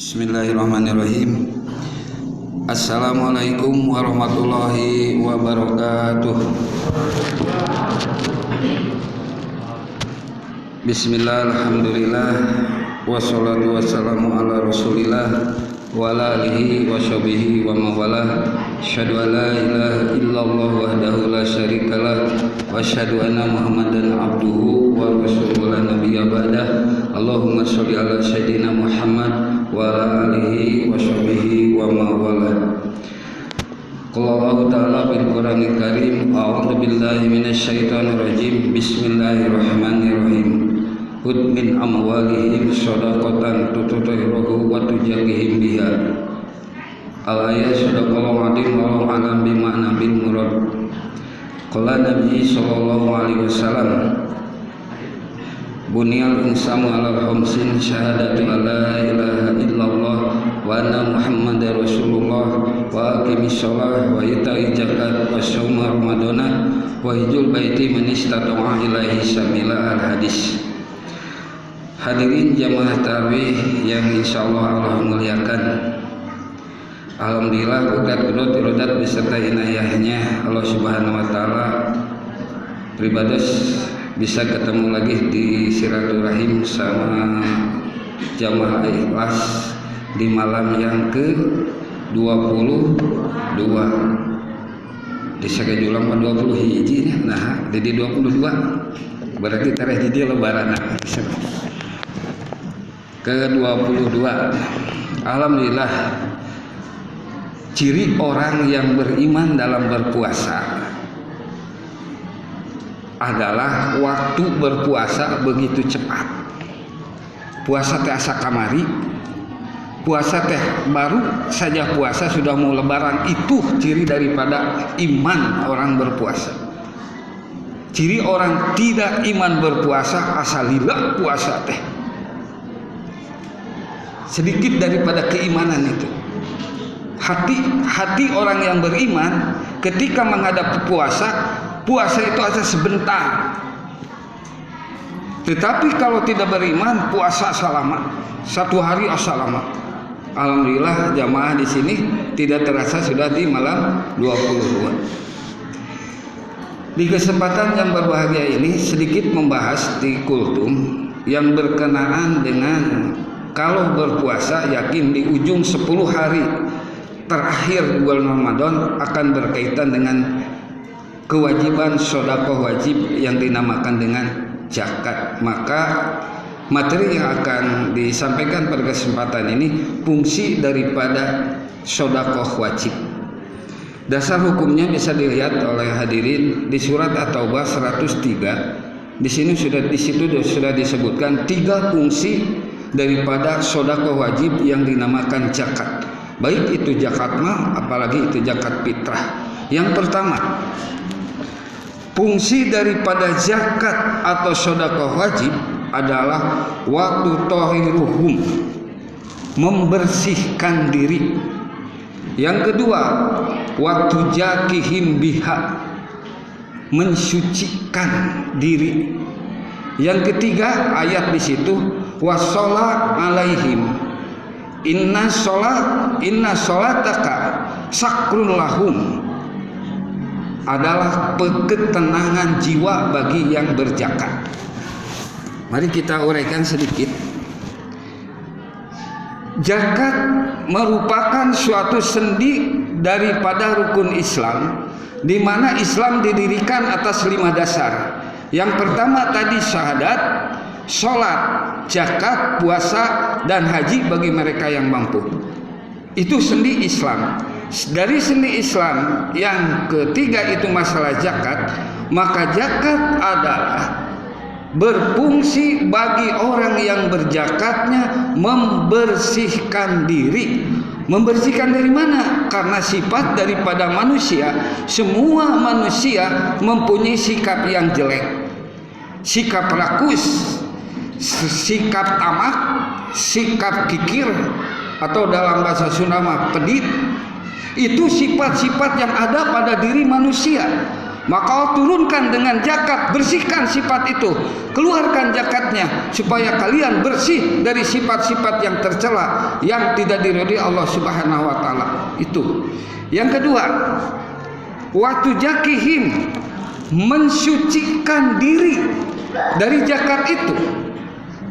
Bismillahirrahmanirrahim. Assalamualaikum warahmatullahi wabarakatuh. Bismillah, alhamdulillah, wassalatu wassalamu ala rasulillah wa ala alihi wa sahbihi wa mawalah. Asyhadu an la ilaha illallah wahdahu la syarikalah wa asyhadu anna muhammadan abduhu wa rasuluhu la nabiyya ba'dah. Allahumma sholli ala sayyidina Muhammad wa ala alihi wa sahbihi wa mawalah. Qala Allah ta'ala bil Qur'anil Karim, a'udzu billahi minasy syaithanir rajim. Bismillahirrahmanirrahim. Hud min amwalihim shadaqatan tutahhiruhum wa tuzakkihim biha. Al-ayat sadaqallahu adzim wa alam bi ma'na bil murad. Qala Nabi sallallahu alaihi wasallam, bunyal insanu ala khamsin syahadatu alla ilaha illallah wa anna muhammadar rasulullah wa aqimis shalah wa ita'iz zakat wa shauma ramadana wa hijjul baiti man istata'a ilaihi sabila. Al-hadis. Hadirin jamaah tarawih yang insyaallah Allah muliakan. Alhamdulillah berkat rodat beserta inayahnya Allah Subhanahu wa taala pribados bisa ketemu lagi di silaturahim sama jamaah ikhlas di malam yang ke-22. Di sakajulang 20 hiji nah jadi 22 berarti tarikh hiji lebaran ke-22. Alhamdulillah, ciri orang yang beriman dalam berpuasa adalah waktu berpuasa begitu cepat. Puasa teh asa kamari, puasa teh baru saja puasa sudah mau lebaran. Itu ciri daripada iman orang berpuasa. Ciri orang tidak iman berpuasa asalila puasa teh sedikit daripada keimanan itu. Hati orang yang beriman ketika menghadap puasa itu asa sebentar. Tetapi kalau tidak beriman, puasa asa lama, satu hari asa lama. Alhamdulillah jamaah di sini tidak terasa sudah di malam 22. Di kesempatan yang berbahagia ini sedikit membahas di kultum yang berkenaan dengan kalau berpuasa yakin di ujung 10 hari terakhir bulan Ramadan akan berkaitan dengan kewajiban sedekah wajib yang dinamakan dengan zakat. Maka materi yang akan disampaikan pada kesempatan ini fungsi daripada sedekah wajib. Dasar hukumnya bisa dilihat oleh hadirin di surat At-Taubah 103. Di situ sudah disebutkan 3 fungsi daripada sedekah wajib yang dinamakan zakat. Baik itu zakat mal, apalagi itu zakat fitrah. Yang pertama, fungsi daripada zakat atau sedekah wajib adalah waktu tahiruhum, membersihkan diri. Yang kedua, waktu zakihim biha, mensucikan diri. Yang ketiga, ayat di situ wassalat alaihim inna sholataka sakrul lahum, adalah ketenangan jiwa bagi yang berzakat. Mari kita uraikan sedikit. Zakat merupakan suatu sendi daripada rukun Islam, di mana Islam didirikan atas 5 dasar. Yang pertama tadi syahadat, sholat, zakat, puasa, dan haji bagi mereka yang mampu. Itu sendi Islam. Dari sendi Islam yang ketiga itu masalah zakat. Maka zakat adalah berfungsi bagi orang yang berzakatnya membersihkan diri. Membersihkan dari mana? Karena sifat daripada manusia, semua manusia mempunyai sikap yang jelek. Sikap rakus, sikap tamak, sikap kikir, atau dalam bahasa Sunda pedit. Itu sifat-sifat yang ada pada diri manusia. maka Allah turunkan dengan zakat, bersihkan sifat itu, keluarkan zakatnya supaya kalian bersih dari sifat-sifat yang tercela yang tidak diridhoi Allah Subhanahu wa taala. Itu. Yang kedua, waktu zakihim, mensucikan diri dari zakat itu.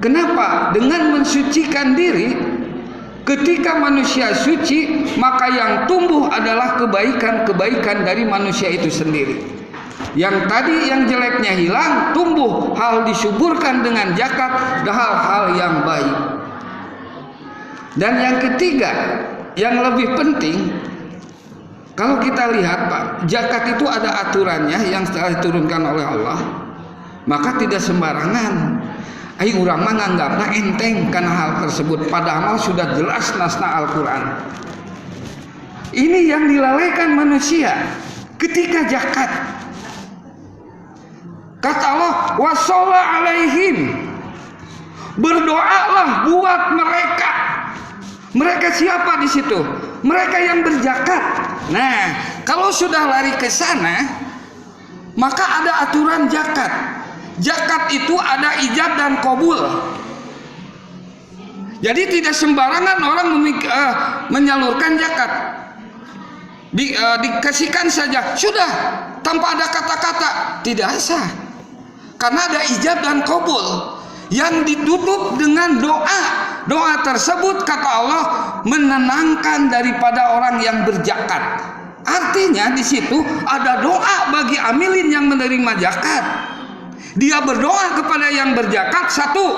Kenapa? Dengan mensucikan diri, ketika manusia suci, maka yang tumbuh adalah kebaikan-kebaikan dari manusia itu sendiri. Yang tadi yang jeleknya hilang, tumbuh hal disuburkan dengan zakat dan hal-hal yang baik. Dan yang ketiga, yang lebih penting, kalau kita lihat Pak, zakat itu ada aturannya yang telah diturunkan oleh Allah, maka tidak sembarangan. Ayo urang mah nganggapna enteng karena hal tersebut, padahal sudah jelas nasna Al-Quran. Ini yang dilalaikan manusia ketika zakat. Kata Allah, washolla alaihim, berdoalah buat mereka. Mereka siapa di situ? Mereka yang berzakat. Nah, kalau sudah lari ke sana, maka ada aturan zakat. Zakat itu ada ijab dan qabul. Jadi tidak sembarangan orang menyalurkan zakat. Dikasihkan saja, sudah tanpa ada kata-kata, tidak sah. Karena ada ijab dan qabul yang ditutup dengan doa. Doa tersebut kata Allah menenangkan daripada orang yang berzakat. Artinya di situ ada doa bagi amilin yang menerima zakat. Dia berdoa kepada yang berzakat, satu,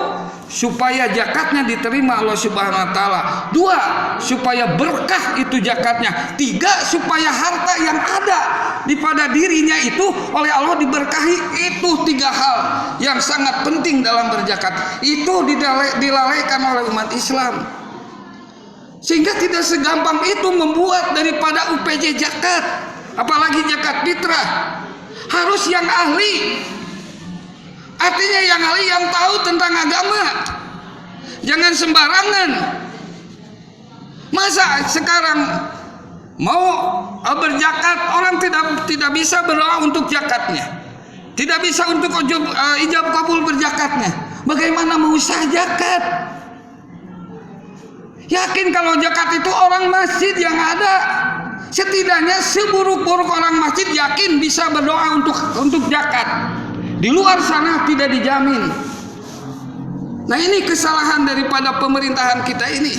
supaya zakatnya diterima Allah Subhanahu wa taala. Dua, supaya berkah itu zakatnya. Tiga, supaya harta yang ada di pada dirinya itu oleh Allah diberkahi. Itu tiga hal yang sangat penting dalam berzakat. Itu dilalaikan oleh umat Islam. Sehingga tidak segampang itu membuat daripada UPJ zakat, apalagi zakat fitrah. Harus yang ahli. Artinya yang ahli, yang tahu tentang agama. Jangan sembarangan. Masa sekarang mau berzakat, orang tidak bisa berdoa untuk zakatnya, tidak bisa untuk ijab kabul berzakatnya. Bagaimana mau sah zakat? Yakin kalau zakat itu orang masjid yang ada, setidaknya seburuk-buruk orang masjid yakin bisa berdoa untuk zakat. Di luar sana tidak dijamin. Nah, ini kesalahan daripada pemerintahan kita ini.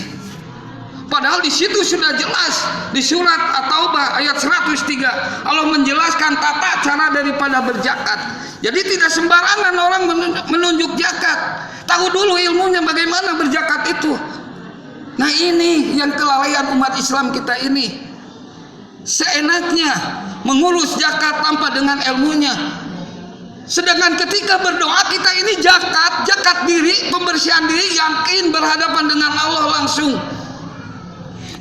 Padahal di situ sudah jelas di surat At-Taubah ayat 103 Allah menjelaskan tata cara daripada berzakat. Jadi tidak sembarangan orang menunjuk zakat. Tahu dulu ilmunya bagaimana berzakat itu. Nah, ini yang kelalaian umat Islam kita ini. Seenaknya mengurus zakat tanpa dengan ilmunya. Sedangkan ketika berdoa kita ini zakat diri, pembersihan diri, yakin berhadapan dengan Allah langsung.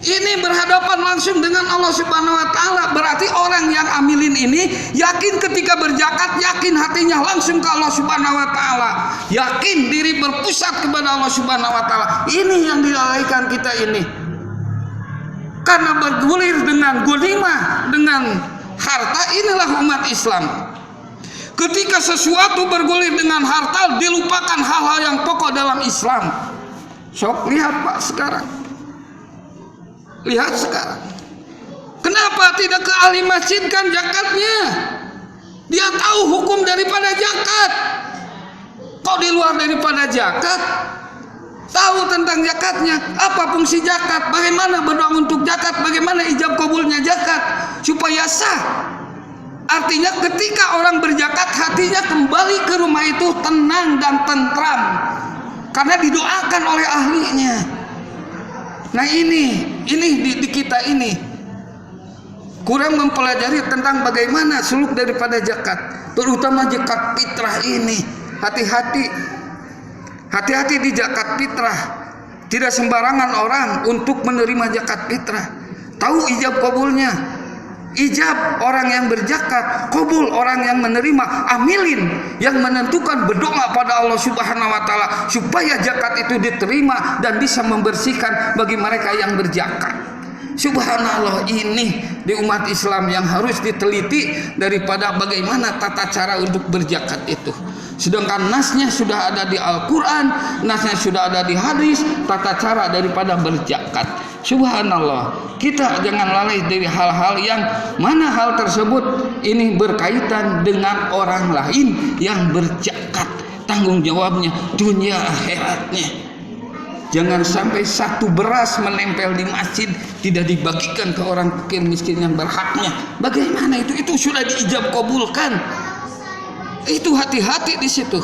Ini berhadapan langsung dengan Allah Subhanahu wa taala. Berarti orang yang amilin ini yakin ketika berzakat, yakin hatinya langsung ke Allah Subhanahu wa taala. Yakin diri berpusat kepada Allah Subhanahu wa taala. Ini yang dilalaikan kita ini. Karena bergulir dengan ghanimah, dengan harta, inilah umat Islam. Ketika sesuatu bergulir dengan harta, dilupakan hal-hal yang pokok dalam Islam. Sok lihat Pak sekarang. Lihat sekarang. Kenapa tidak ke ahli masjidkan zakatnya? Dia tahu hukum daripada zakat. Kok di luar daripada zakat? Tahu tentang zakatnya, apa fungsi zakat, bagaimana berdoa untuk zakat, bagaimana ijab kabulnya zakat supaya sah. Artinya ketika orang berzakat, hatinya kembali ke rumah itu tenang dan tentram karena didoakan oleh ahlinya. Nah, ini di kita ini kurang mempelajari tentang bagaimana suluk daripada zakat, terutama zakat fitrah ini. Hati-hati di zakat fitrah. Tidak sembarangan orang untuk menerima zakat fitrah. Tahu ijab kabulnya. Ijab orang yang berzakat, qabul orang yang menerima, amilin yang menentukan berdoa pada Allah Subhanahu wa taala supaya zakat itu diterima dan bisa membersihkan bagi mereka yang berzakat. Subhanallah, ini di umat Islam yang harus diteliti daripada bagaimana tata cara untuk berzakat itu. Sedangkan nasnya sudah ada di Al-Quran, nasnya sudah ada di hadis, tata cara daripada berzakat. Subhanallah, kita jangan lalai dari hal-hal yang mana hal tersebut ini berkaitan dengan orang lain yang berzakat. Tanggung jawabnya dunia akhiratnya. Jangan sampai satu beras menempel di masjid tidak dibagikan ke orang fakir miskin yang berhaknya. Bagaimana itu? Itu sudah diijab kabulkan. Itu hati-hati di situ.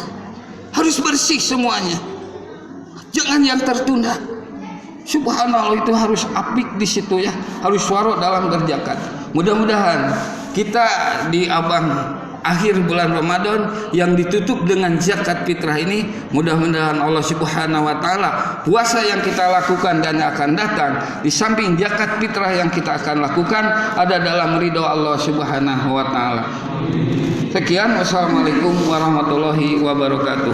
Harus bersih semuanya. Jangan yang tertunda. Subhanallah, itu harus apik di situ ya. Harus waro dalam berzakat. Mudah-mudahan kita di akhir bulan Ramadan yang ditutup dengan zakat fitrah ini, mudah-mudahan Allah Subhanahu wa taala puasa yang kita lakukan dan akan datang di samping zakat fitrah yang kita akan lakukan ada dalam ridho Allah Subhanahu wa taala. Sekian, wassalamualaikum warahmatullahi wabarakatuh.